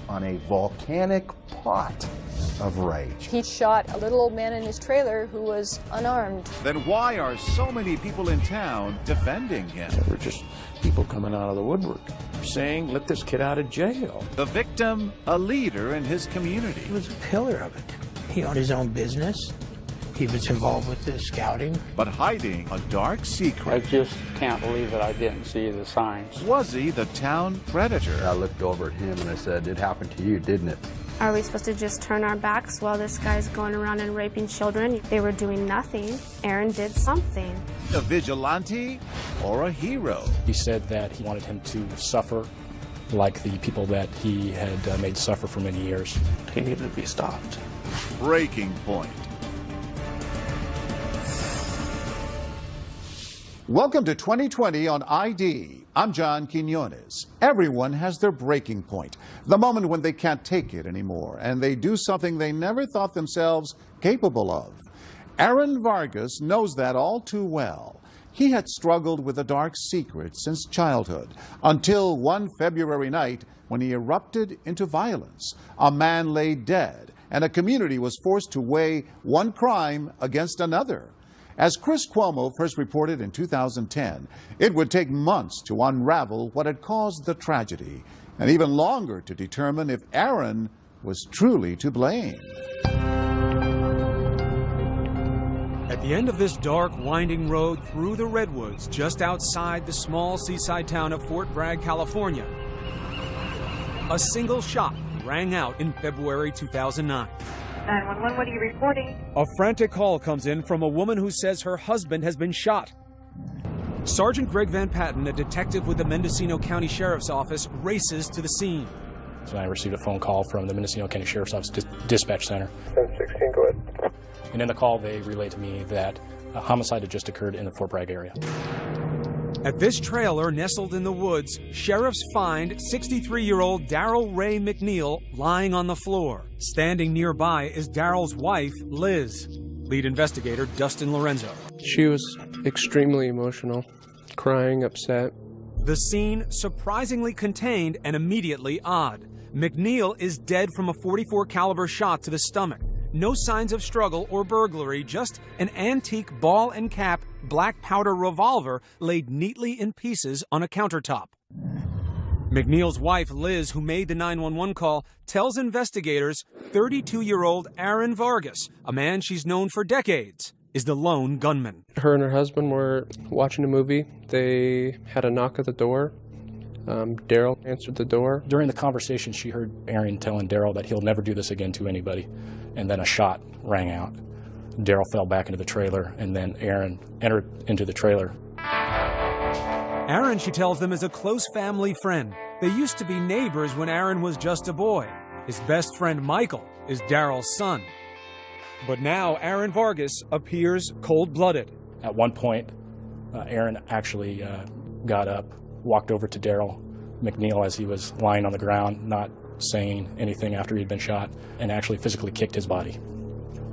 on a volcanic pot of rage. He shot a little old man in his trailer who was unarmed. Then why are so many people in town defending him? There were just people coming out of the woodwork saying, let this kid out of jail. The victim, a leader in his community. He was a pillar of it. He owned his own business. He was involved with the scouting. But hiding a dark secret. I just can't believe that I didn't see the signs. Was he the town predator? I looked over at him and I said, it happened to you, didn't it? Are we supposed to just turn our backs while this guy's going around and raping children? They were doing nothing. Aaron did something. A vigilante or a hero? He said that he wanted him to suffer like the people that he had made suffer for many years. He needed to be stopped. Breaking Point. Welcome to 2020 on ID. I'm John Quinones. Everyone has their breaking point, the moment when they can't take it anymore, and they do something they never thought themselves capable of. Aaron Vargas knows that all too well. He had struggled with a dark secret since childhood, until one February night when he erupted into violence. A man lay dead, and a community was forced to weigh one crime against another. As Chris Cuomo first reported in 2010, it would take months to unravel what had caused the tragedy, and even longer to determine if Aaron was truly to blame. At the end of this dark, winding road through the redwoods just outside the small seaside town of Fort Bragg, California, a single shot rang out in February 2009. 911, what are you reporting? A frantic call comes in from a woman who says her husband has been shot. Sergeant Greg Van Patten, a detective with the Mendocino County Sheriff's Office, races to the scene. So I received a phone call from the Mendocino County Sheriff's Office Dispatch Center. 1016, go ahead. And in the call, they relayed to me that a homicide had just occurred in the Fort Bragg area. At this trailer nestled in the woods, sheriffs find 63-year-old Darrell Ray McNeil lying on the floor. Standing nearby is Darrell's wife, Liz. Lead investigator Dustin Lorenzo. She was extremely emotional, crying, upset. The scene surprisingly contained and immediately odd. McNeil is dead from a .44 caliber shot to the stomach. No signs of struggle or burglary, just an antique ball and cap black powder revolver laid neatly in pieces on a countertop. McNeil's wife, Liz, who made the 911 call, tells investigators 32-year-old Aaron Vargas, a man she's known for decades, is the lone gunman. Her and her husband were watching a movie. They had a knock at the door. Darrell answered the door. During the conversation, she heard Aaron telling Darrell that he'll never do this again to anybody. And then a shot rang out. Darrell fell back into the trailer, and then Aaron entered into the trailer. Aaron, she tells them, is a close family friend. They used to be neighbors when Aaron was just a boy. His best friend, Michael, is Darrell's son. But now Aaron Vargas appears cold-blooded. At one point, Aaron actually got up, walked over to Darrell McNeil as he was lying on the ground, not saying anything after he'd been shot, and actually physically kicked his body.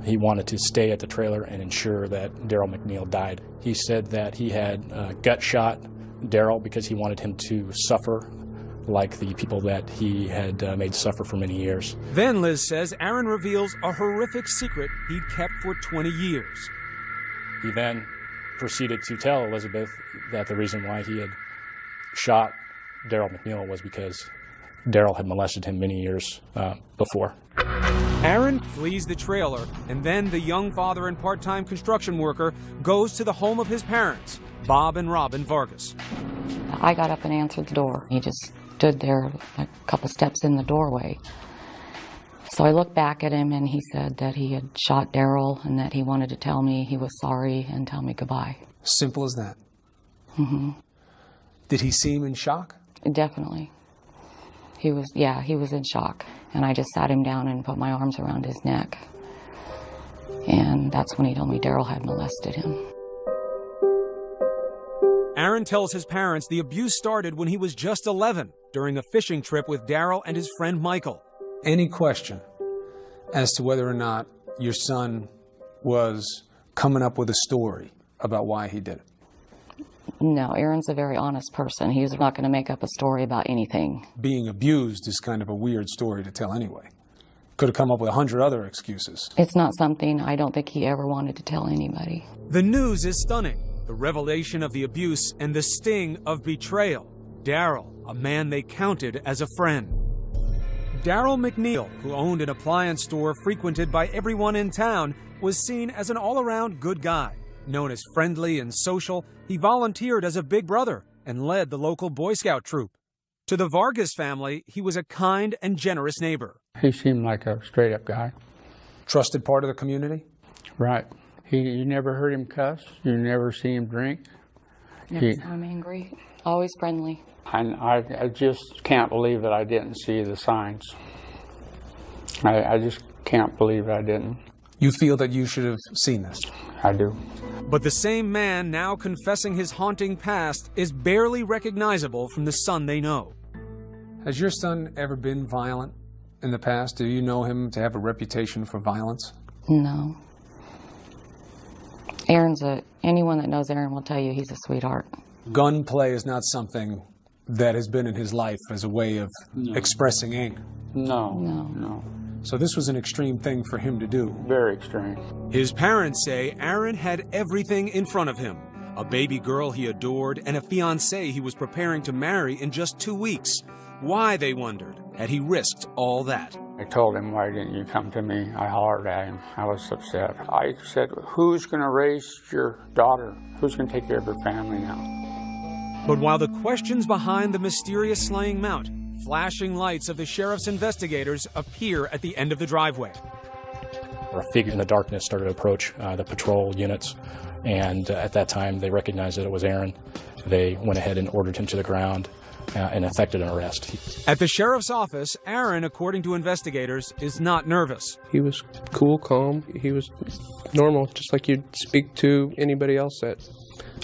He wanted to stay at the trailer and ensure that Darrell McNeil died. He said that he had gut shot Darrell because he wanted him to suffer like the people that he had made suffer for many years. Then, Liz says, Aaron reveals a horrific secret he'd kept for 20 years. He then proceeded to tell Elizabeth that the reason why he had shot Darrell McNeil was because Darrell had molested him many years before. Aaron flees the trailer, and then the young father and part-time construction worker goes to the home of his parents, Bob and Robin Vargas. I got up and answered the door. He just stood there a couple steps in the doorway. So I looked back at him, and he said that he had shot Darrell and that he wanted to tell me he was sorry and tell me goodbye. Simple as that. Mm-hmm. Did he seem in shock? Definitely. He was in shock. And I just sat him down and put my arms around his neck. And that's when he told me Darrell had molested him. Aaron tells his parents the abuse started when he was just 11, during a fishing trip with Darrell and his friend Michael. Any question as to whether or not your son was coming up with a story about why he did it? No, Aaron's a very honest person. He's not going to make up a story about anything. Being abused is kind of a weird story to tell anyway. Could have come up with 100 other excuses. It's not something I don't think he ever wanted to tell anybody. The news is stunning. The revelation of the abuse and the sting of betrayal. Daryl, a man they counted as a friend. Daryl McNeil, who owned an appliance store frequented by everyone in town, was seen as an all-around good guy. Known as friendly and social, he volunteered as a big brother and led the local Boy Scout troop. To the Vargas family, he was a kind and generous neighbor. He seemed like a straight-up guy. Trusted part of the community? Right. You never heard him cuss. You never see him drink. Never saw him angry. Always friendly. I just can't believe that I didn't see the signs. I just can't believe I didn't. You feel that you should have seen this? I do. But the same man now confessing his haunting past is barely recognizable from the son they know. Has your son ever been violent in the past? Do you know him to have a reputation for violence? No. Anyone that knows Aaron will tell you he's a sweetheart. Gunplay is not something that has been in his life as a way of expressing anger. No. So this was an extreme thing for him to do. Very extreme. His parents say Aaron had everything in front of him. A baby girl he adored and a fiancée he was preparing to marry in just 2 weeks. Why, they wondered, had he risked all that? I told him, why didn't you come to me? I hollered at him. I was upset. I said, who's going to raise your daughter? Who's going to take care of her family now? But while the questions behind the mysterious slaying mount, flashing lights of the sheriff's investigators appear at the end of the driveway. A figure in the darkness started to approach the patrol units, and at that time they recognized that it was Aaron. They went ahead and ordered him to the ground and effected an arrest. At the sheriff's office, Aaron, according to investigators, is not nervous. He was cool, calm. He was normal, just like you'd speak to anybody else at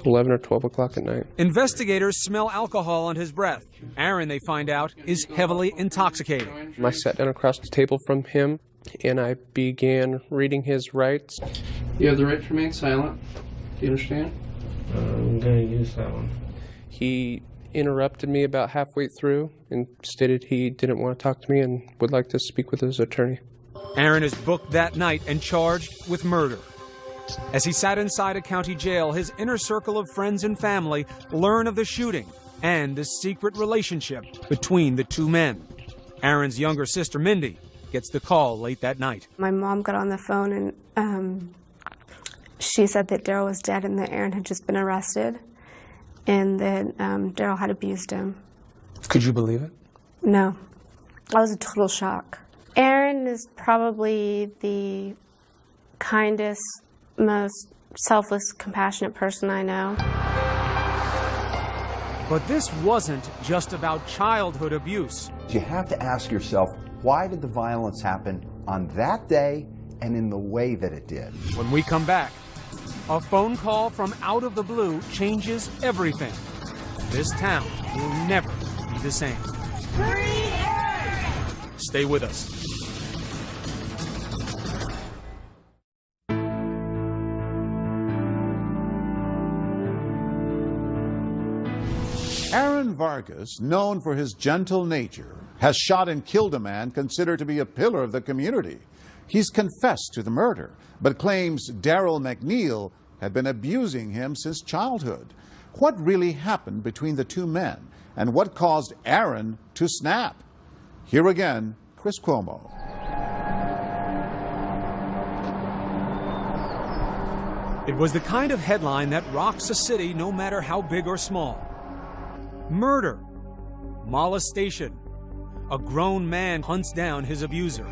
11 or 12 o'clock at night. Investigators smell alcohol on his breath. Aaron, they find out, is heavily intoxicated. I sat down across the table from him, and I began reading his rights. You have the right to remain silent. Do you understand? I'm going to use that one. He interrupted me about halfway through and stated he didn't want to talk to me and would like to speak with his attorney. Aaron is booked that night and charged with murder. As he sat inside a county jail, his inner circle of friends and family learn of the shooting and the secret relationship between the two men. Aaron's younger sister, Mindy, gets the call late that night. My mom got on the phone and she said that Daryl was dead and that Aaron had just been arrested and that Daryl had abused him. Could you believe it? No. I was a total shock. Aaron is probably the kindest, most selfless, compassionate person I know. But this wasn't just about childhood abuse. You have to ask yourself, why did the violence happen on that day and in the way that it did? When we come back, a phone call from out of the blue changes everything. This town will never be the same. Stay with us. Aaron Vargas, known for his gentle nature, has shot and killed a man considered to be a pillar of the community. He's confessed to the murder, but claims Daryl McNeil had been abusing him since childhood. What really happened between the two men, and what caused Aaron to snap? Here again, Chris Cuomo. It was the kind of headline that rocks a city no matter how big or small. Murder, molestation, a grown man hunts down his abuser.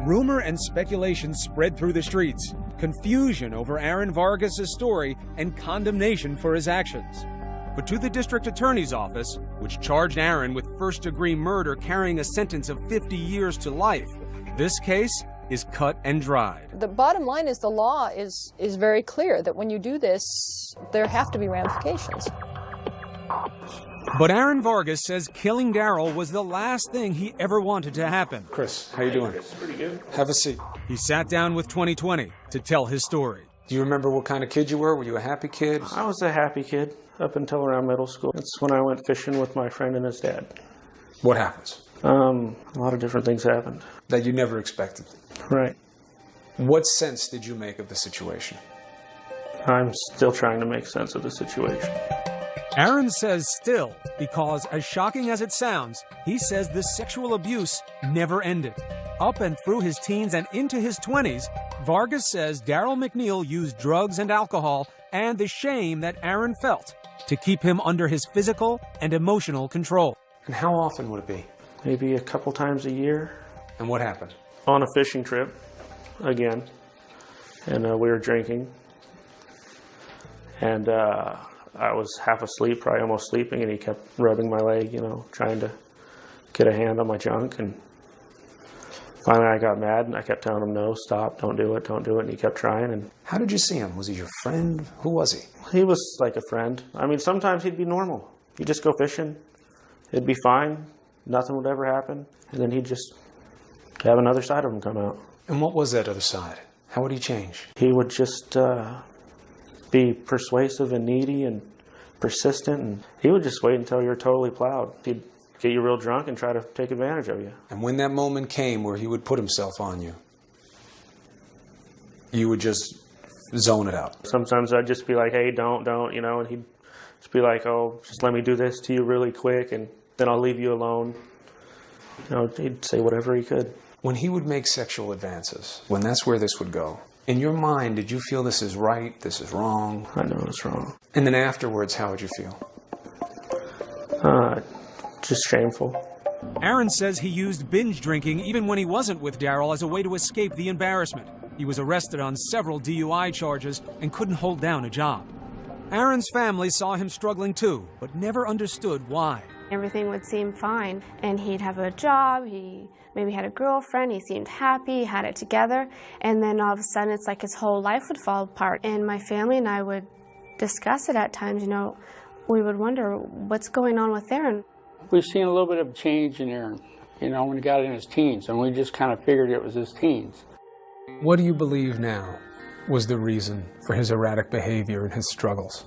Rumor and speculation spread through the streets, confusion over Aaron Vargas' story, and condemnation for his actions. But to the district attorney's office, which charged Aaron with first-degree murder carrying a sentence of 50 years to life, this case is cut and dried. The bottom line is the law is very clear that when you do this, there have to be ramifications. But Aaron Vargas says killing Daryl was the last thing he ever wanted to happen. Chris, how you doing? Pretty good. Have a seat. He sat down with 2020 to tell his story. Do you remember what kind of kid you were? Were you a happy kid? I was a happy kid up until around middle school. That's when I went fishing with my friend and his dad. What happens? A lot of different things happened. That you never expected. Right. What sense did you make of the situation? I'm still trying to make sense of the situation. Aaron says still, because as shocking as it sounds, he says this sexual abuse never ended. Up and through his teens and into his 20s, Vargas says Daryl McNeil used drugs and alcohol and the shame that Aaron felt to keep him under his physical and emotional control. And how often would it be? Maybe a couple times a year. And what happened? On a fishing trip, again, and we were drinking. And I was half asleep, probably almost sleeping, and he kept rubbing my leg, you know, trying to get a hand on my junk. And finally I got mad, and I kept telling him, no, stop, don't do it, and he kept trying. And how did you see him? Was he your friend? Who was he? He was like a friend. I mean, sometimes he'd be normal. He'd just go fishing. It'd be fine. Nothing would ever happen. And then he'd just have another side of him come out. And what was that other side? How would he change? He would just be persuasive and needy and persistent, and he would just wait until you're totally plowed. He'd get you real drunk and try to take advantage of you. And when that moment came where he would put himself on you, you would just zone it out. Sometimes I'd just be like, hey, don't, you know, and he'd just be like, oh, just let me do this to you really quick, and then I'll leave you alone. You know, he'd say whatever he could. When he would make sexual advances, when that's where this would go, in your mind, did you feel this is right, this is wrong? I know it's wrong. And then afterwards, how would you feel? Just shameful. Aaron says he used binge drinking even when he wasn't with Daryl as a way to escape the embarrassment. He was arrested on several DUI charges and couldn't hold down a job. Aaron's family saw him struggling too, but never understood why. Everything would seem fine, and he'd have a job, he maybe had a girlfriend, he seemed happy, had it together, and then all of a sudden it's like his whole life would fall apart. And my family and I would discuss it at times, you know, we would wonder what's going on with Aaron. We've seen a little bit of change in Aaron, you know, when he got in his teens, and we just kind of figured it was his teens. What do you believe now was the reason for his erratic behavior and his struggles?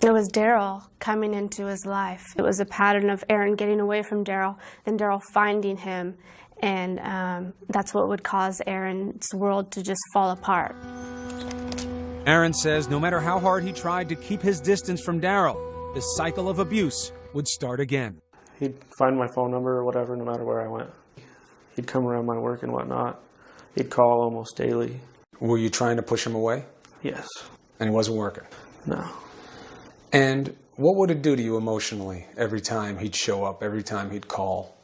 It was Daryl coming into his life. It was a pattern of Aaron getting away from Daryl and Daryl finding him, and that's what would cause Aaron's world to just fall apart. Aaron says no matter how hard he tried to keep his distance from Daryl, the cycle of abuse would start again. He'd find my phone number or whatever, no matter where I went. He'd come around my work and whatnot. He'd call almost daily. Were you trying to push him away? Yes. And it wasn't working? No. And what would it do to you emotionally every time he'd show up, every time he'd call?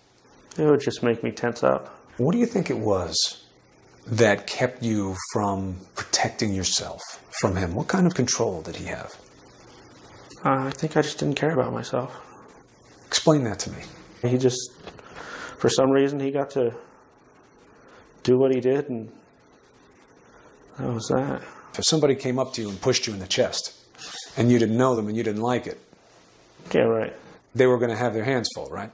It would just make me tense up. What do you think it was that kept you from protecting yourself from him? What kind of control did he have? I think I just didn't care about myself. Explain that to me. He just, for some reason, he got to do what he did, and that was that. If somebody came up to you and pushed you in the chest, and you didn't know them and you didn't like it, yeah, right, they were going to have their hands full, right?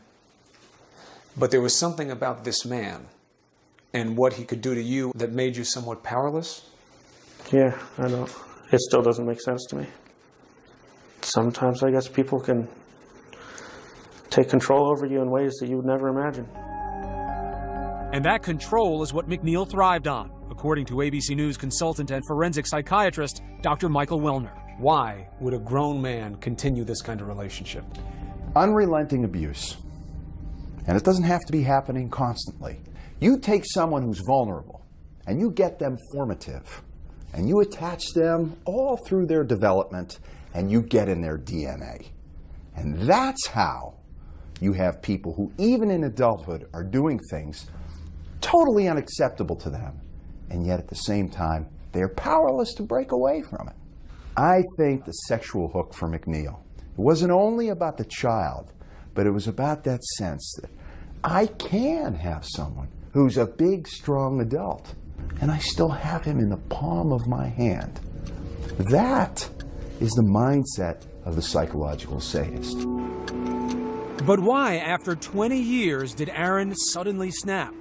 But there was something about this man and what he could do to you that made you somewhat powerless? Yeah, I know. It still doesn't make sense to me. Sometimes I guess people can take control over you in ways that you would never imagine. And that control is what McNeil thrived on, according to ABC News consultant and forensic psychiatrist Dr. Michael Wilner. Why would a grown man continue this kind of relationship? Unrelenting abuse. And it doesn't have to be happening constantly. You take someone who's vulnerable and you get them formative and you attach them all through their development and you get in their DNA. And that's how you have people who even in adulthood are doing things totally unacceptable to them, and yet at the same time they're powerless to break away from it. I think the sexual hook for McNeil, it wasn't only about the child, but it was about that sense that I can have someone who's a big, strong adult, and I still have him in the palm of my hand. That is the mindset of the psychological sadist. But why, after 20 years, did Aaron suddenly snap?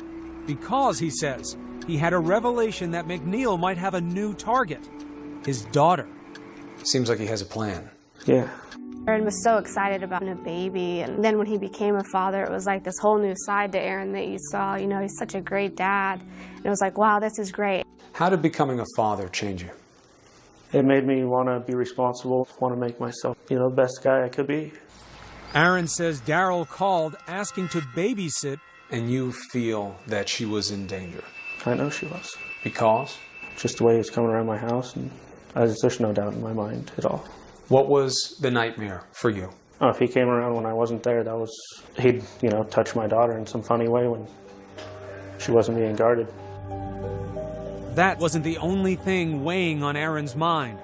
Because, he says, he had a revelation that McNeil might have a new target. his daughter. Seems like he has a plan. Yeah. Aaron was so excited about a baby, and then when he became a father, it was like this whole new side to Aaron that you saw. You know, he's such a great dad, and it was like, wow, this is great. How did becoming a father change you? It made me want to be responsible, want to make myself, the best guy I could be. Aaron says Daryl called asking to babysit. And you feel that she was in danger? I know she was. Because? Just the way he was coming around my house, and there's no doubt in my mind at all. What was the nightmare for you? Oh, if he came around when I wasn't there, he'd, touch my daughter in some funny way when she wasn't being guarded. That wasn't the only thing weighing on Aaron's mind.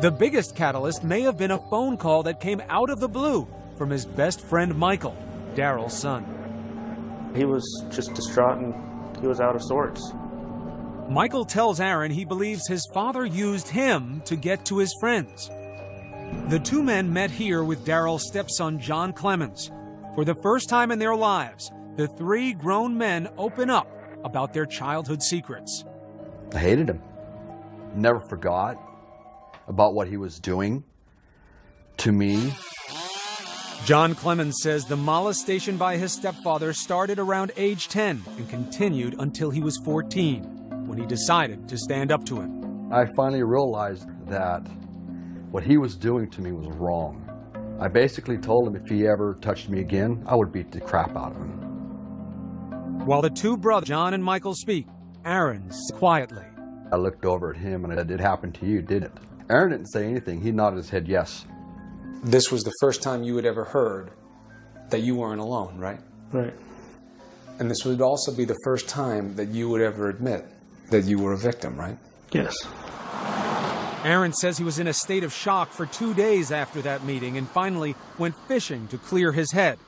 The biggest catalyst may have been a phone call that came out of the blue from his best friend Michael, Daryl's son. He was just distraught and he was out of sorts. Michael tells Aaron he believes his father used him to get to his friends. The two men met here with Daryl's stepson, John Clemens. For the first time in their lives, the three grown men open up about their childhood secrets. I hated him. Never forgot about what he was doing to me. John Clemens says the molestation by his stepfather started around age 10 and continued until he was 14, when he decided to stand up to him. I finally realized that what he was doing to me was wrong. I basically told him if he ever touched me again, I would beat the crap out of him. While the two brothers, John and Michael, speak, Aaron quietly. I looked over at him and I said, "It happened to you, didn't it?" Aaron didn't say anything. He nodded his head yes. This was the first time you had ever heard that you weren't alone, right? Right. And this would also be the first time that you would ever admit that you were a victim, right? Yes. Aaron says he was in a state of shock for 2 days after that meeting and finally went fishing to clear his head.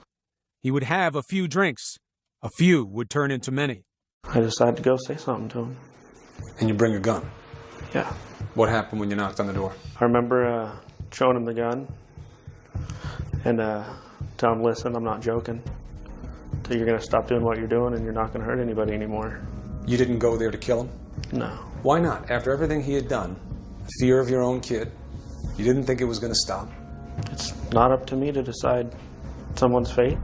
He would have a few drinks. A few would turn into many. I decided to go say something to him. And you bring a gun? Yeah. What happened when you knocked on the door? I remember showing him the gun and tell him, "Listen, I'm not joking. You're going to stop doing what you're doing and you're not going to hurt anybody anymore." You didn't go there to kill him? No. Why not? After everything he had done, fear of your own kid, you didn't think it was going to stop? It's not up to me to decide someone's fate.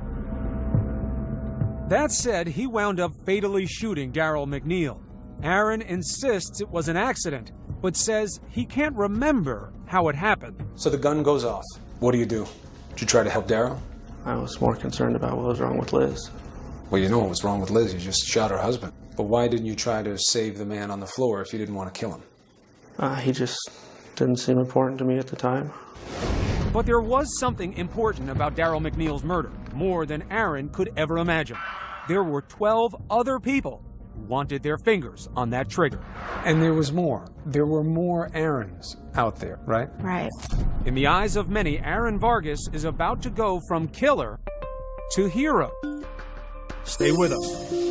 That said, he wound up fatally shooting Daryl McNeil. Aaron insists it was an accident, but says he can't remember how it happened. So the gun goes off. What do? Did you try to help Daryl? I was more concerned about what was wrong with Liz. Well, you know what was wrong with Liz. You just shot her husband. But why didn't you try to save the man on the floor if you didn't want to kill him? He just didn't seem important to me at the time. But there was something important about Daryl McNeil's murder, more than Aaron could ever imagine. There were 12 other people who wanted their fingers on that trigger. And there was more. There were more Aarons out there, right? Right. In the eyes of many, Aaron Vargas is about to go from killer to hero. Stay with us.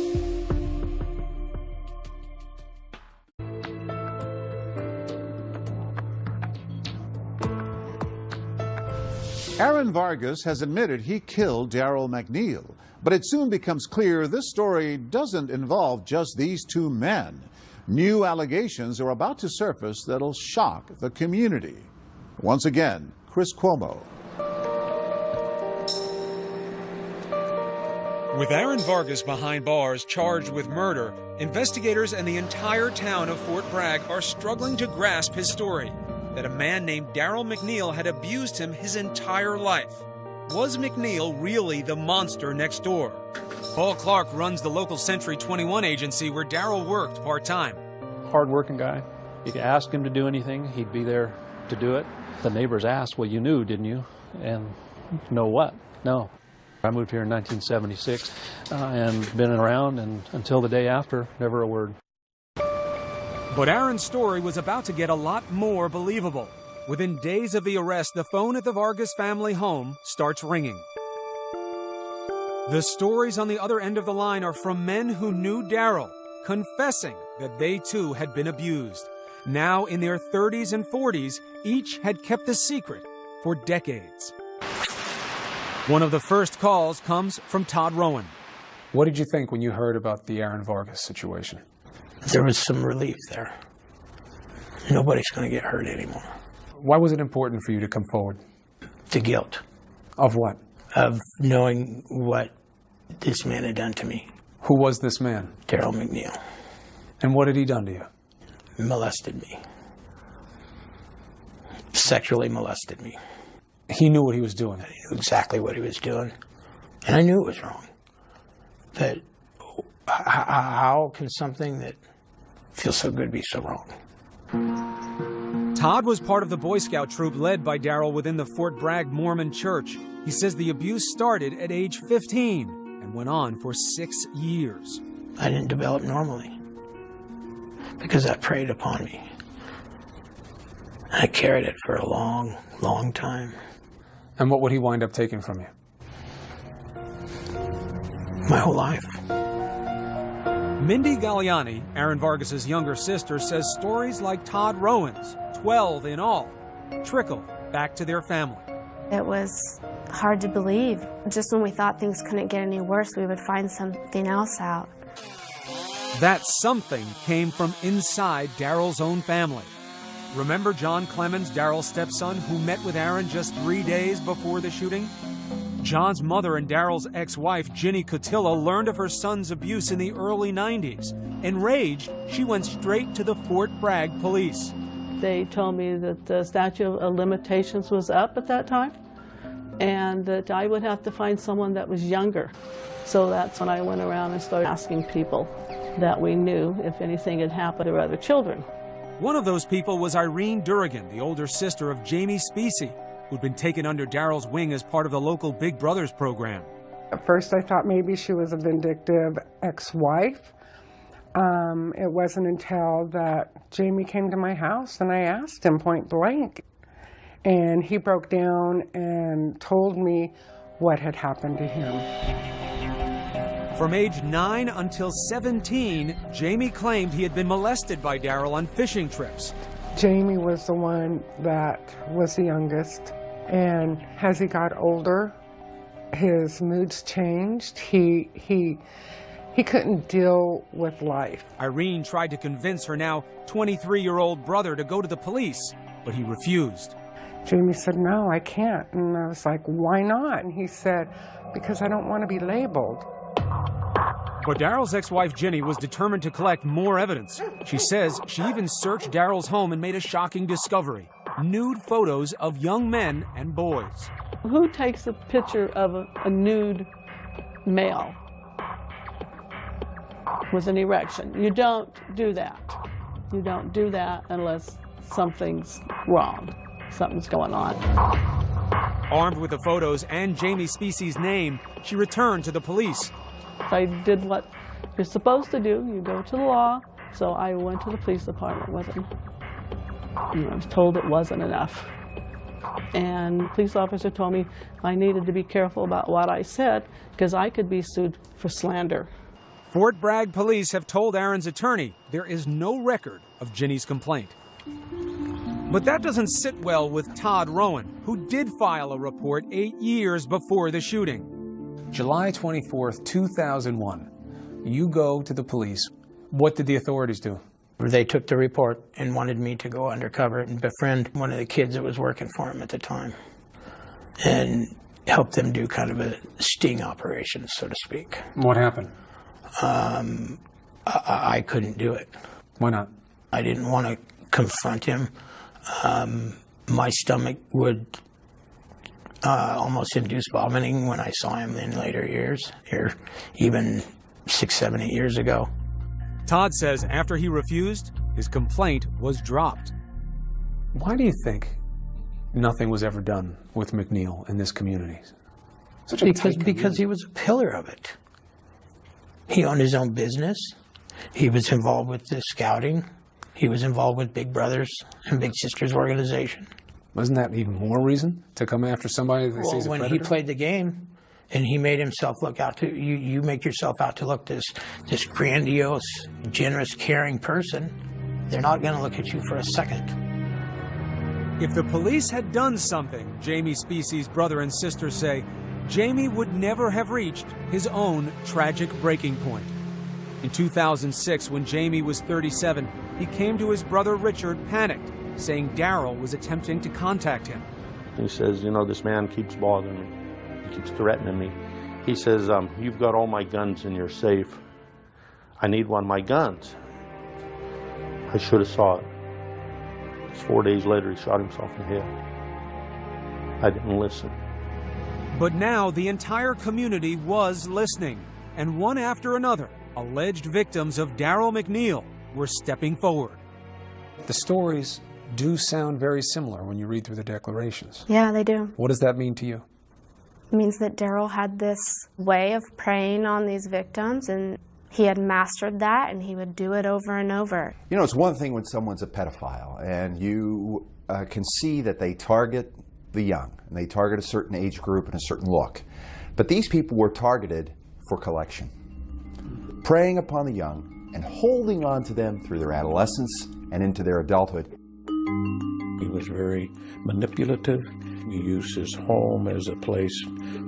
Aaron Vargas has admitted he killed Daryl McNeil, but it soon becomes clear this story doesn't involve just these two men. New allegations are about to surface that'll shock the community. Once again, Chris Cuomo. With Aaron Vargas behind bars charged with murder, investigators and the entire town of Fort Bragg are struggling to grasp his story. That a man named Daryl McNeil had abused him his entire life. Was McNeil really the monster next door? Paul Clark runs the local Century 21 agency where Daryl worked part-time. Hard-working guy. You could ask him to do anything, he'd be there to do it. The neighbors asked, "Well, you knew, didn't you?" And know what? No. I moved here in 1976 and been around, and until the day after, never a word. But Aaron's story was about to get a lot more believable. Within days of the arrest, the phone at the Vargas family home starts ringing. The stories on the other end of the line are from men who knew Daryl, confessing that they too had been abused. Now in their 30s and 40s, each had kept the secret for decades. One of the first calls comes from Todd Rowan. What did you think when you heard about the Aaron Vargas situation? There was some relief there. Nobody's going to get hurt anymore. Why was it important for you to come forward? The guilt. Of what? Of knowing what this man had done to me. Who was this man? Daryl McNeil. And what had he done to you? Molested me. Sexually molested me. He knew what he was doing. I knew exactly what he was doing. And I knew it was wrong. But how can something that feels so good be so wrong? Todd was part of the Boy Scout troop led by Daryl within the Fort Bragg Mormon Church. He says the abuse started at age 15 and went on for 6 years. I didn't develop normally because that preyed upon me. I carried it for a long, long time. And what would he wind up taking from you? My whole life. Mindy Galliani, Aaron Vargas's younger sister, says stories like Todd Rowan's, 12 in all, trickle back to their family. It was hard to believe. Just when we thought things couldn't get any worse, we would find something else out. That something came from inside Daryl's own family. Remember John Clemens, Daryl's stepson, who met with Aaron just 3 days before the shooting? John's mother and Daryl's ex-wife, Ginny Cotilla, learned of her son's abuse in the early 90s. Enraged, she went straight to the Fort Bragg police. They told me that the statute of limitations was up at that time and that I would have to find someone that was younger. So that's when I went around and started asking people that we knew if anything had happened to other children. One of those people was Irene Durrigan, the older sister of Jamie Specie, who'd been taken under Daryl's wing as part of the local Big Brothers program. At first I thought maybe she was a vindictive ex-wife. It wasn't until that Jamie came to my house and I asked him point blank. And he broke down and told me what had happened to him. From age 9 until 17, Jamie claimed he had been molested by Daryl on fishing trips. Jamie was the one that was the youngest. And as he got older, his moods changed. He couldn't deal with life. Irene tried to convince her now 23-year-old brother to go to the police, but he refused. Jamie said, "No, I can't." And I was like, "Why not?" And he said, "Because I don't want to be labeled." But Daryl's ex-wife, Ginny, was determined to collect more evidence. She says she even searched Daryl's home and made a shocking discovery: nude photos of young men and boys. Who takes a picture of a nude male with an erection? You don't do that. You don't do that unless something's wrong, something's going on. Armed with the photos and Jamie Specie's name, she returned to the police. I did what you're supposed to do. You go to the law. So I went to the police department with him. I was told it wasn't enough. And the police officer told me I needed to be careful about what I said because I could be sued for slander. Fort Bragg police have told Aaron's attorney there is no record of Ginny's complaint. But that doesn't sit well with Todd Rowan, who did file a report 8 years before the shooting. July 24th, 2001. You go to the police. What did the authorities do? They took the report and wanted me to go undercover and befriend one of the kids that was working for him at the time and help them do kind of a sting operation, so to speak. What happened? I couldn't do it. Why not? I didn't want to confront him. My stomach would almost induce vomiting when I saw him in later years, or even 6, 7, 8 years ago. Todd says after he refused, his complaint was dropped. Why do you think nothing was ever done with McNeil in this community? Because he was a pillar of it. He owned his own business. He was involved with the scouting. He was involved with Big Brothers and Big Sisters organization. Wasn't that even more reason to come after somebody that sees a predator? When he played the game and he made himself look out to, you make yourself out to look this grandiose, generous, caring person, they're not going to look at you for a second. If the police had done something, Jamie Specie's brother and sister say, Jamie would never have reached his own tragic breaking point. In 2006, when Jamie was 37, he came to his brother Richard panicked, saying Daryl was attempting to contact him. He says, you know, this man keeps bothering me. He keeps threatening me. He says, you've got all my guns in your safe. I need one of my guns. I should have saw it. 4 days later, he shot himself in the head. I didn't listen. But now the entire community was listening, and one after another, alleged victims of Daryl McNeil were stepping forward. The stories do sound very similar when you read through the declarations. Yeah, they do. What does that mean to you? It means that Daryl had this way of preying on these victims, and he had mastered that, and he would do it over and over. You know, it's one thing when someone's a pedophile, and you can see that they target the young, and they target a certain age group and a certain look. But these people were targeted for collection, preying upon the young and holding on to them through their adolescence and into their adulthood. He was very manipulative. He used his home as a place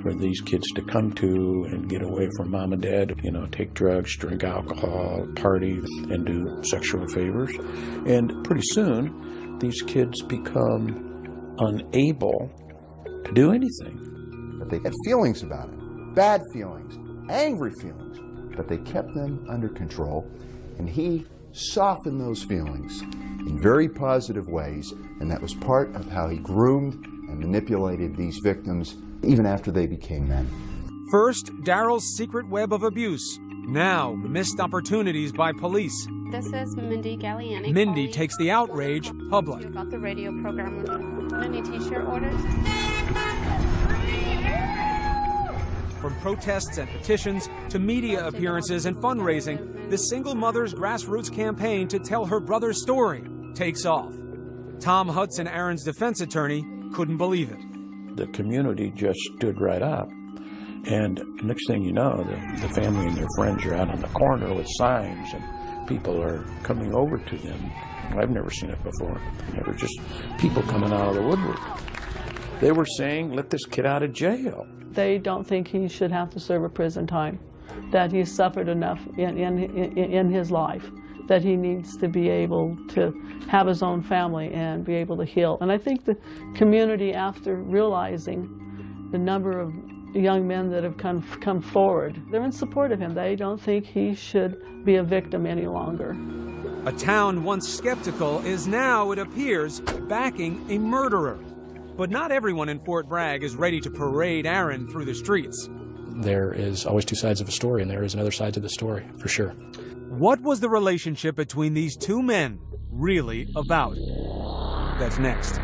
for these kids to come to and get away from mom and dad, you know, take drugs, drink alcohol, party, and do sexual favors. And pretty soon, these kids become unable to do anything. But they had feelings about it, bad feelings, angry feelings, but they kept them under control, and he softened those feelings in very positive ways, and that was part of how he groomed and manipulated these victims even after they became men. First, Daryl's secret web of abuse. Now, missed opportunities by police. This is Mindy Galliani. Mindy takes the outrage public. About the radio program. Any t-shirt orders? From protests and petitions to media appearances and fundraising, the single mother's grassroots campaign to tell her brother's story takes off. Tom Hudson, Aaron's defense attorney, couldn't believe it. The community just stood right up. And next thing you know, the family and their friends are out on the corner with signs, and people are coming over to them. I've never seen it before. Never, just people coming out of the woodwork. They were saying, let this kid out of jail. They don't think he should have to serve a prison time, that he's suffered enough in his life, that he needs to be able to have his own family and be able to heal. And I think the community, after realizing the number of young men that have come forward, they're in support of him. They don't think he should be a victim any longer. A town once skeptical is now, it appears, backing a murderer. But not everyone in Fort Bragg is ready to parade Aaron through the streets. There is always two sides of a story, and there is another side to the story, for sure. What was the relationship between these two men really about? That's next.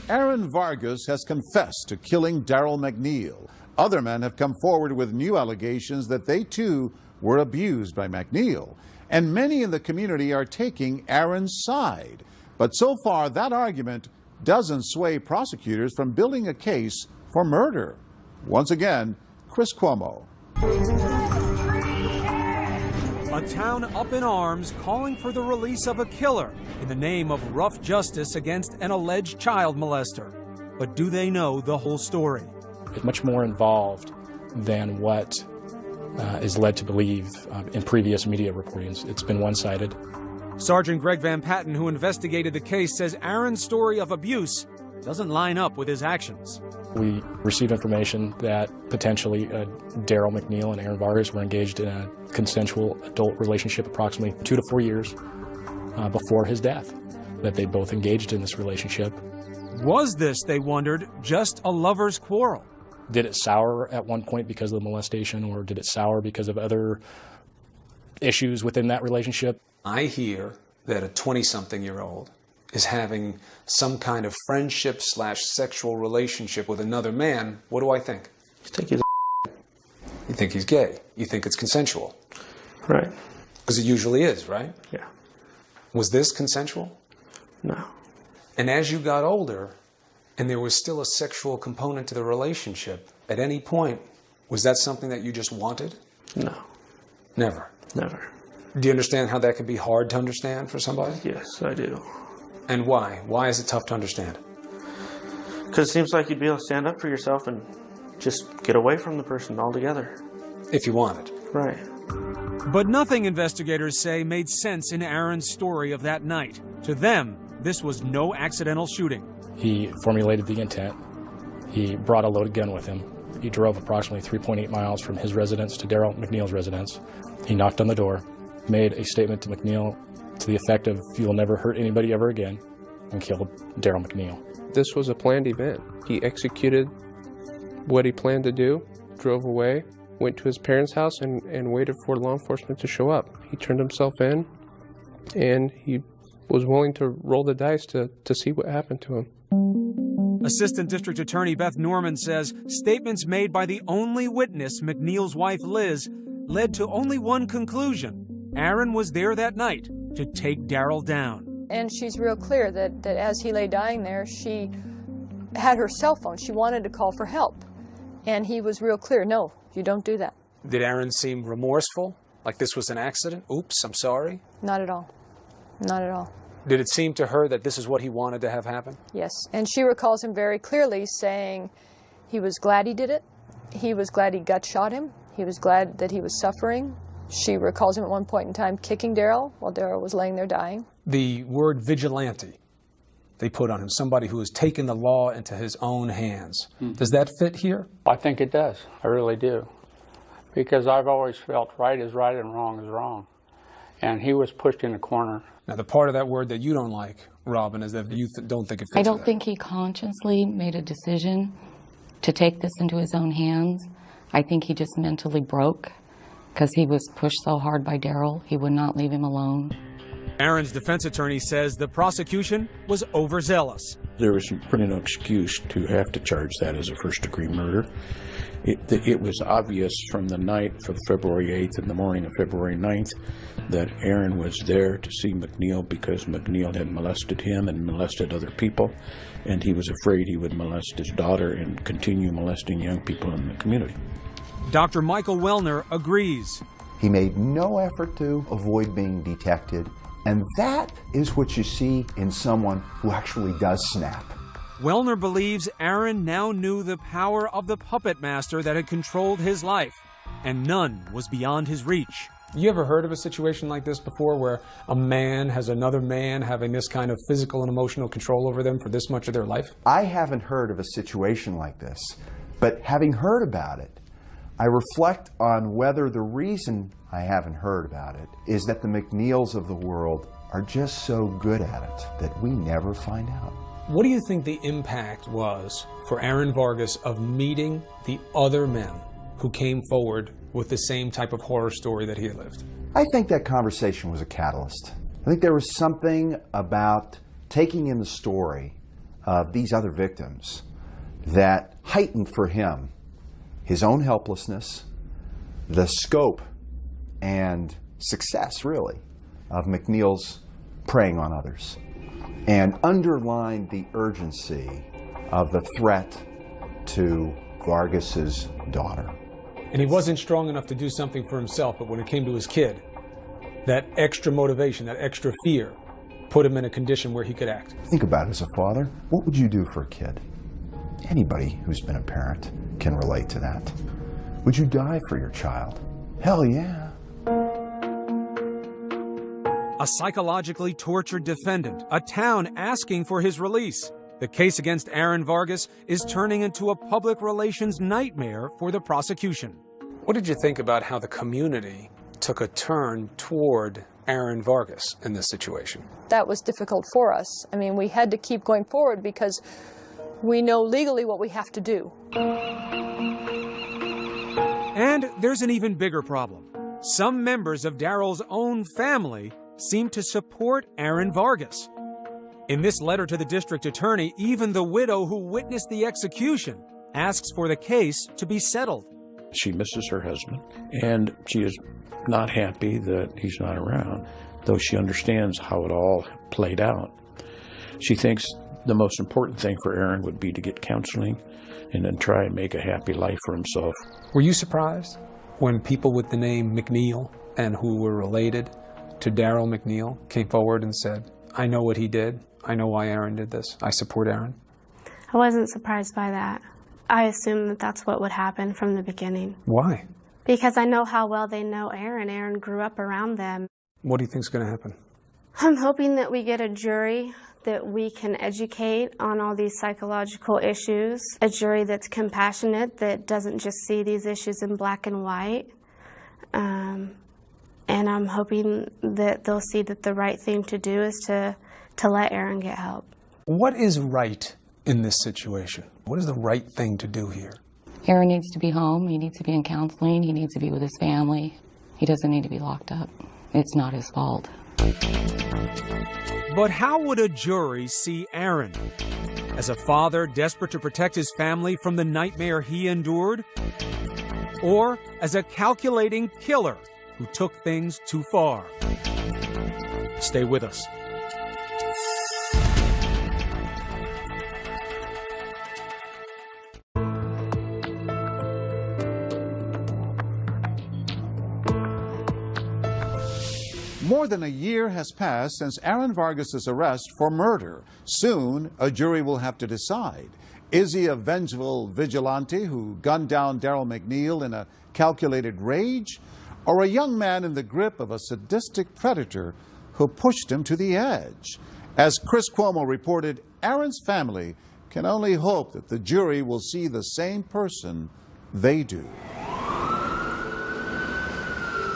Aaron Vargas has confessed to killing Daryl McNeil. Other men have come forward with new allegations that they too were abused by McNeil. And many in the community are taking Aaron's side. But so far, that argument doesn't sway prosecutors from building a case for murder. Once again, Chris Cuomo. A town up in arms calling for the release of a killer in the name of rough justice against an alleged child molester. But do they know the whole story? It's much more involved than what is led to believe in previous media reportings. It's been one-sided. Sergeant Greg Van Patten, who investigated the case, says Aaron's story of abuse doesn't line up with his actions. We received information that potentially Daryl McNeil and Aaron Vargas were engaged in a consensual adult relationship approximately 2 to 4 years before his death, that they both engaged in this relationship. Was this, they wondered, just a lover's quarrel? Did it sour at one point because of the molestation, or did it sour because of other issues within that relationship? I hear that a 20-something-year-old is having some kind of friendship/sexual relationship with another man. What do I think? You think he's You think he's gay. You think it's consensual. right. Because it usually is, right? Yeah. Was this consensual? No. And as you got older, and there was still a sexual component to the relationship, at any point, was that something that you just wanted? No. Never? Never. Do you understand how that could be hard to understand for somebody? Yes, I do. And why? Why is it tough to understand? Because it seems like you'd be able to stand up for yourself and just get away from the person altogether. If you wanted. Right. But nothing, investigators say, made sense in Aaron's story of that night. To them, this was no accidental shooting. He formulated the intent. He brought a loaded gun with him. He drove approximately 3.8 miles from his residence to Darrell McNeil's residence. He knocked on the door, made a statement to McNeil to the effect of, "You will never hurt anybody ever again," and killed Darrell McNeil. This was a planned event. He executed what he planned to do, drove away, went to his parents' house, and waited for law enforcement to show up. He turned himself in, and he was willing to roll the dice to see what happened to him. Assistant District Attorney Beth Norman says statements made by the only witness, McNeil's wife Liz, led to only one conclusion. Aaron was there that night to take Darrell down. And she's real clear that as he lay dying there, she had her cell phone. She wanted to call for help. And he was real clear, no, you don't do that. Did Aaron seem remorseful? Like this was an accident? Oops, I'm sorry? Not at all. Not at all. Did it seem to her that this is what he wanted to have happen? Yes, and she recalls him very clearly saying he was glad he did it. He was glad he gut shot him. He was glad that he was suffering. She recalls him at one point in time kicking Darrell while Darrell was laying there dying. The word vigilante they put on him, somebody who has taken the law into his own hands. Does that fit here? I think it does. I really do. Because I've always felt right is right and wrong is wrong. And he was pushed in a corner. Now, the part of that word that you don't like, Robin, is that you don't think it fits. I don't think he consciously made a decision to take this into his own hands. I think he just mentally broke because he was pushed so hard by Darrell. He would not leave him alone. Aaron's defense attorney says the prosecution was overzealous. There was pretty no excuse to have to charge that as a first-degree murder. It was obvious from the night of February 8th and the morning of February 9th that Aaron was there to see McNeil because McNeil had molested him and molested other people, and he was afraid he would molest his daughter and continue molesting young people in the community. Dr. Michael Wellner agrees. He made no effort to avoid being detected, and that is what you see in someone who actually does snap. Wellner believes Aaron now knew the power of the puppet master that had controlled his life, and none was beyond his reach. You ever heard of a situation like this before where a man has another man having this kind of physical and emotional control over them for this much of their life? I haven't heard of a situation like this, but having heard about it, I reflect on whether the reason I haven't heard about it is that the McNeils of the world are just so good at it that we never find out. What do you think the impact was for Aaron Vargas of meeting the other men who came forward with the same type of horror story that he had lived? I think that conversation was a catalyst. I think there was something about taking in the story of these other victims that heightened for him his own helplessness, the scope and success, really, of McNeil's preying on others, and underlined the urgency of the threat to Vargas's daughter. And he wasn't strong enough to do something for himself, but when it came to his kid, that extra motivation, that extra fear, put him in a condition where he could act. Think about it as a father. What would you do for a kid? Anybody who's been a parent can relate to that. Would you die for your child? Hell yeah. A psychologically tortured defendant, a town asking for his release. The case against Aaron Vargas is turning into a public relations nightmare for the prosecution. What did you think about how the community took a turn toward Aaron Vargas in this situation? That was difficult for us. I mean, we had to keep going forward because we know legally what we have to do. And there's an even bigger problem. Some members of Darrell's own family seem to support Aaron Vargas. In this letter to the district attorney, even the widow who witnessed the execution asks for the case to be settled. She misses her husband, and she is not happy that he's not around, though she understands how it all played out. She thinks the most important thing for Aaron would be to get counseling and then try and make a happy life for himself. Were you surprised when people with the name McNeil and who were related to Darrell McNeil came forward and said, I know what he did, I know why Aaron did this, I support Aaron? I wasn't surprised by that. I assumed that that's what would happen from the beginning. Why? Because I know how well they know Aaron. Aaron grew up around them. What do you think is going to happen? I'm hoping that we get a jury that we can educate on all these psychological issues, a jury that's compassionate, that doesn't just see these issues in black and white. And I'm hoping that they'll see that the right thing to do is to let Aaron get help. What is right in this situation? What is the right thing to do here? Aaron needs to be home. He needs to be in counseling. He needs to be with his family. He doesn't need to be locked up. It's not his fault. But how would a jury see Aaron? As a father desperate to protect his family from the nightmare he endured? Or as a calculating killer who took things too far? Stay with us. More than a year has passed since Aaron Vargas's arrest for murder. Soon, a jury will have to decide. Is he a vengeful vigilante who gunned down Daryl McNeil in a calculated rage? Or a young man in the grip of a sadistic predator who pushed him to the edge? As Chris Cuomo reported, Aaron's family can only hope that the jury will see the same person they do.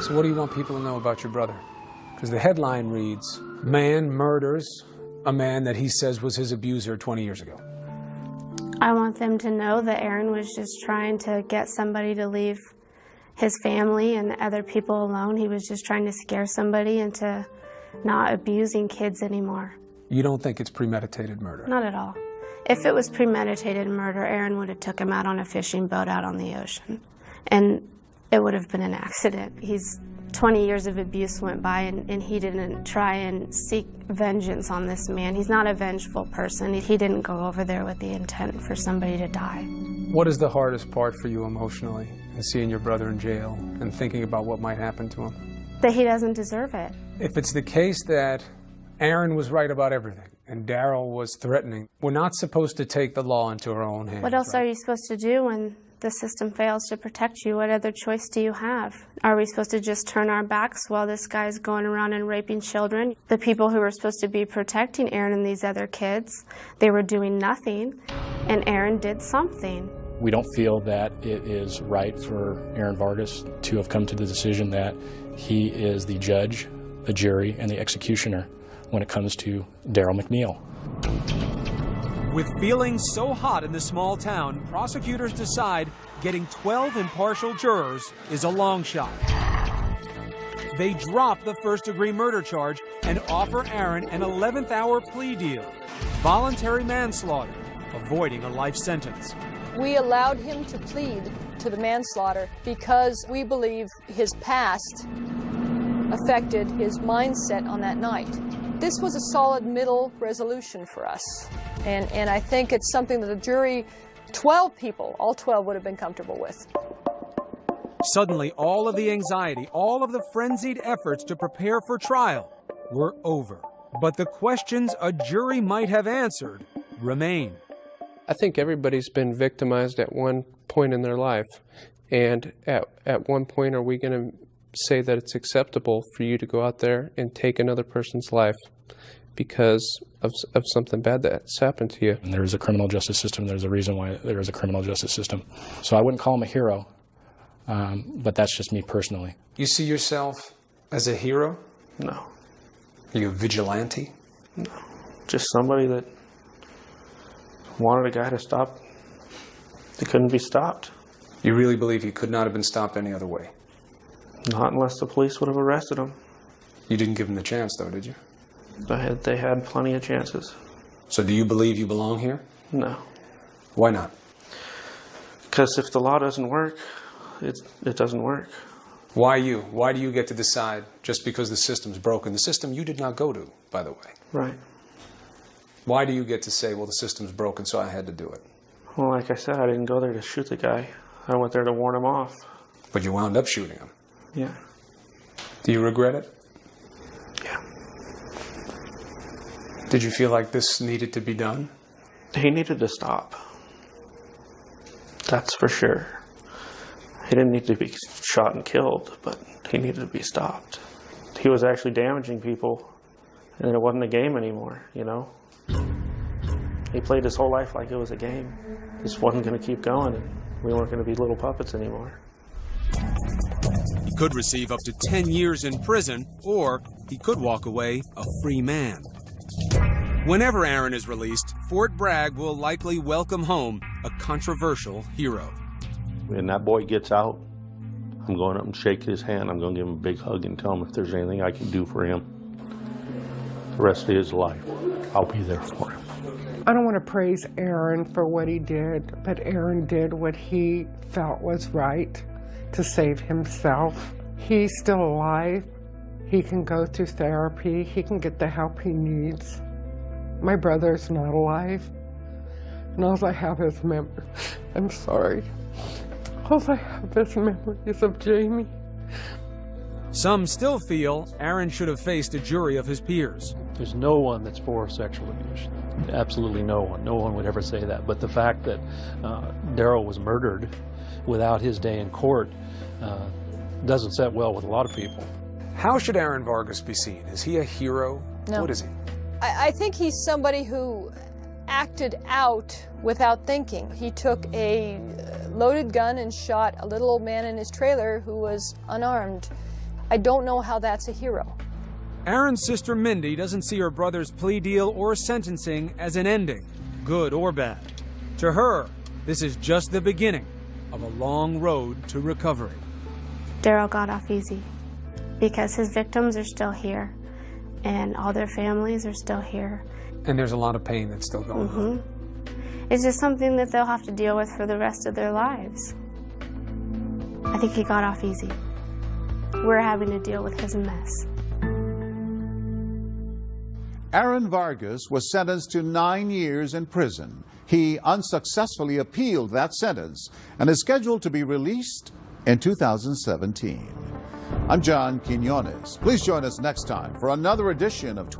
So what do you want people to know about your brother? Because the headline reads, man murders a man that he says was his abuser 20 years ago. I want them to know that Aaron was just trying to get somebody to leave his family and other people alone. He was just trying to scare somebody into not abusing kids anymore. You don't think it's premeditated murder? Not at all. If it was premeditated murder, Aaron would have took him out on a fishing boat out on the ocean. And it would have been an accident. 20 years of abuse went by and he didn't try and seek vengeance on this man. He's not a vengeful person. He didn't go over there with the intent for somebody to die. What is the hardest part for you emotionally in seeing your brother in jail and thinking about what might happen to him? That he doesn't deserve it. If it's the case that Aaron was right about everything and Daryl was threatening, we're not supposed to take the law into our own hands. What else are you supposed to do when the system fails to protect you? What other choice do you have? Are we supposed to just turn our backs while this guy's going around and raping children? The people who were supposed to be protecting Aaron and these other kids, they were doing nothing, and Aaron did something. We don't feel that it is right for Aaron Vargas to have come to the decision that he is the judge, the jury, and the executioner when it comes to Daryl McNeil. With feelings so hot in the small town, prosecutors decide getting 12 impartial jurors is a long shot. They drop the first-degree murder charge and offer Aaron an 11th-hour plea deal, voluntary manslaughter, avoiding a life sentence. We allowed him to plead to the manslaughter because we believe his past affected his mindset on that night. This was a solid middle resolution for us. And I think it's something that the jury, 12 people, all 12 would have been comfortable with. Suddenly, all of the anxiety, all of the frenzied efforts to prepare for trial were over. But the questions a jury might have answered remain. I think everybody's been victimized at one point in their life. And at one point, are we going to say that it's acceptable for you to go out there and take another person's life because of something bad that's happened to you? And there is a criminal justice system. There's a reason why there is a criminal justice system. So I wouldn't call him a hero, but that's just me personally. You see yourself as a hero? No. Are you a vigilante? No. Just somebody that wanted a guy to stop. They couldn't be stopped. You really believe he could not have been stopped any other way? Not unless the police would have arrested him. You didn't give him the chance, though, did you? They had plenty of chances. So do you believe you belong here? No. Why not? Because if the law doesn't work, it doesn't work. Why you? Why do you get to decide just because the system's broken? The system you did not go to, by the way. Right. Why do you get to say, well, the system's broken, so I had to do it? Well, like I said, I didn't go there to shoot the guy. I went there to warn him off. But you wound up shooting him. Yeah. Do you regret it? Yeah. Did you feel like this needed to be done? He needed to stop. That's for sure. He didn't need to be shot and killed, but he needed to be stopped. He was actually damaging people, and it wasn't a game anymore, you know? He played his whole life like it was a game. He just wasn't going to keep going, and we weren't going to be little puppets anymore. He could receive up to 10 years in prison, or he could walk away a free man. Whenever Aaron is released, Fort Bragg will likely welcome home a controversial hero. When that boy gets out, I'm going up and shake his hand. I'm going to give him a big hug and tell him if there's anything I can do for him. The rest of his life, I'll be there for him. I don't want to praise Aaron for what he did, but Aaron did what he felt was right to save himself. He's still alive. He can go through therapy. He can get the help he needs. My brother's not alive, and all I have is memories. I'm sorry. All I have is memories of Jamie. Some still feel Aaron should have faced a jury of his peers. There's no one that's for sexual abuse. Absolutely no one. No one would ever say that. But the fact that Daryl was murdered without his day in court doesn't set well with a lot of people. How should Aaron Vargas be seen? Is he a hero? No. What is he? I think he's somebody who acted out without thinking. He took a loaded gun and shot a little old man in his trailer who was unarmed. I don't know how that's a hero. Aaron's sister Mindy doesn't see her brother's plea deal or sentencing as an ending, good or bad. To her, this is just the beginning of a long road to recovery. Daryl got off easy because his victims are still here and all their families are still here. And there's a lot of pain that's still going on. It's just something that they'll have to deal with for the rest of their lives. I think he got off easy. We're having to deal with his mess. Aaron Vargas was sentenced to 9 years in prison. He unsuccessfully appealed that sentence and is scheduled to be released in 2017. I'm John Quinones. Please join us next time for another edition of